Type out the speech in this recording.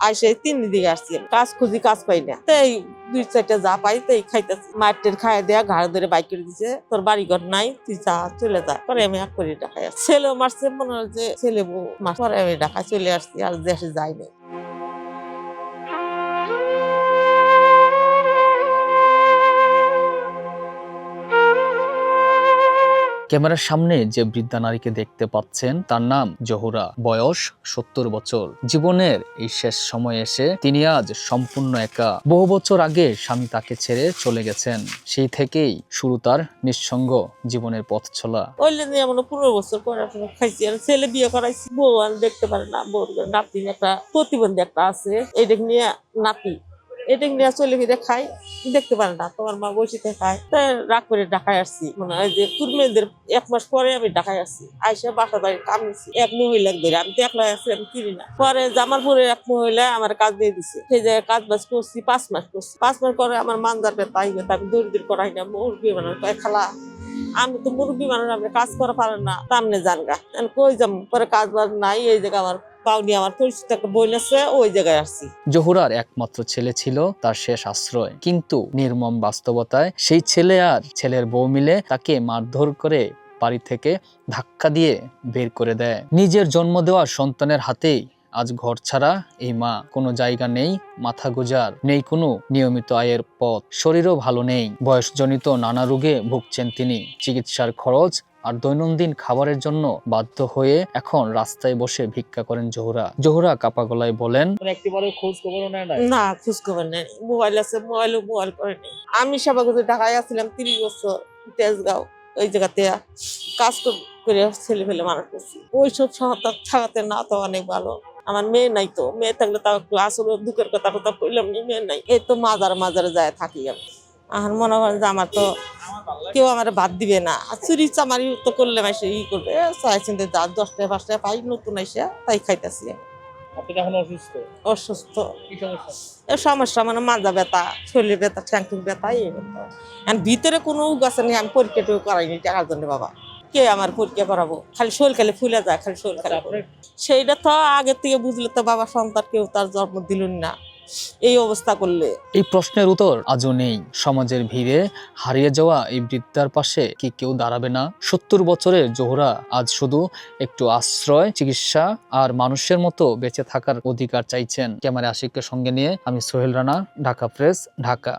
আইসে 3 দিকে আসছি, কাজ খুঁজি কাজ পাই না, তাই 2-4টা যা পাই তাই খাইতেছি। মায়ের খাইয়া দেয়া ঘাড় ধরে বাইক করে দিছে, তোর বাড়ি ঘর নাই, তুই যা চলে যা। পরে আমি এক করে ঢাকায় আসছি। ছেলেও মারছে, মনে হয় যে ছেলে বউ মারছে। পরে আমি ঢাকায় চলে আসছি, আর দেশে যাইনি। ক্যামেরার সামনে যে বৃদ্ধা নারীকে দেখতে পাচ্ছেন তার নাম জহুরা, বয়স 70 বছর। জীবনের এই শেষ সময়ে এসে তিনি আজ সম্পূর্ণ একা। বহু বছর আগে স্বামী তাকে ছেড়ে চলে গেছেন, সেই থেকেই শুরু তার নিঃসঙ্গ জীবনের পথ চলা। ওইলে নিয়ে আমরা 15 বছর পড়াশোনা খাইছি, আর ছেলে বিয়ে করাইছি, বউ আর দেখতে পারে না, বউ নাতি একটা প্রতিবন্ধী একটা আছে, এটা নিয়ে নাতি এটা নিয়ে চলে ফিরে খাই, দেখতে পারে না, তোমার মা বসিতে খায়। তাই রাগ করে ঢাকায় আসছি, মনে হয় যে কুরমেদের 1 মাস পরে আমি ঢাকায় আসছি। আইসা বাসা বাড়ি কামিয়েছি এক মহিলা ধরে, আমি তো একলা আছি, আমি চিনি না। পরে জামালপুরের এক মহিলা আমার কাজ দিয়ে দিছে, সেই জায়গায় কাজ বাজ করছি, 5 মাস করছি। 5 মাস করে আমার মানজার ব্যথা, আমি দরিদ্র করাই না, মুরগি বানানো খালা, আমি তো মুরগি মানুষ, আপনি কাজ করা পারেন না, সামনে যান গা। আমি কই যাম, পরে কাজ বাজ নাই, এই জায়গায় আমার পাউনি আমার পরিচিত একটা বই আছে, ওই জায়গায় আসছি। জহুরার একমাত্র ছেলে ছিল তার শেষ আশ্রয়, কিন্তু নির্মম বাস্তবতায় সেই ছেলে আর ছেলের বউ মিলে তাকে মারধর করে বাড়ি থেকে ধাক্কা দিয়ে বের করে দেয়। নিজের জন্ম দেওয়া সন্তানের হাতেই আজ ঘর ছাড়া এই মা। কোনো জায়গা নেই মাথা গোজার, নেই কোনো নিয়মিত আয়ের পথ, শরীরও ভালো নেই, বয়সজনিত নানা রোগে ভুগছেন তিনি। চিকিৎসার খরচ আর দৈনন্দিন খাবারের জন্য বাধ্য হয়ে এখন রাস্তায় বসে ভিক্ষা করেন জহুরা। জহুরা কাপা গলায় বলেন, একবারে খোঁজ খবর নেয় না? না, খোঁজ খবর নেই, মোবাইল আছে, মোবাইল করে নেই। আমি সেবাগত ঢাকায় আসছিলাম 30 বছর, তেজগাঁও ওই জায়গাতে কাজ করে ছেলে ফেলে মানুষ করছি। ওইসব থাকাতে না তো অনেক ভালো। আমার মেয়ে নাই, তো মেয়ে থাকলে তাও একটু আসলে দুঃখের কথা বললাম, মেয়ে নাই, এই তো মাজারে যায় থাকি আমি। আর মনে করেন যে আমার তো কেউ আমার ভাত দিবে না, আর চুরি চামারি তো করলে মাসে ই করবে, চাইছেন যে 10টা 5টা পাই নতুন আইসা, তাই খাইতেছি। আপনি এখন অসুস্থ? অসুস্থ। কি সমস্যা? এই সমস্যা মানে মাজা ব্যথা, শরীর ব্যথা, ঠ্যাং ব্যথা, এই ব্যথা। আর ভিতরে কোনো গাছ নেই, আমি পরীক্ষা করাইনি টাকার জন্য। বাবা কে আমার পরীক্ষা করাবো, খালি শরীর খালি ফুলে যায়, খালি শরীর খালি। সেইটা তো আগের থেকে বুঝলে তো বাবা সন্তান কেউ তার জন্ম দিলেন না এই অবস্থা করলে। এই প্রশ্নের উত্তর আজও নেই। সমাজের ভিড়ে হারিয়ে যাওয়া এই বৃদ্ধার পাশে কি কেউ দাঁড়াবে না? 70 বছরের জহুরা আজ শুধু একটু আশ্রয়, চিকিৎসা আর মানুষের মতো বেঁচে থাকার অধিকার চাইছেন। ক্যামেরা আশিককে সঙ্গে নিয়ে আমি সোহেল রানা, ঢাকা প্রেস, ঢাকা।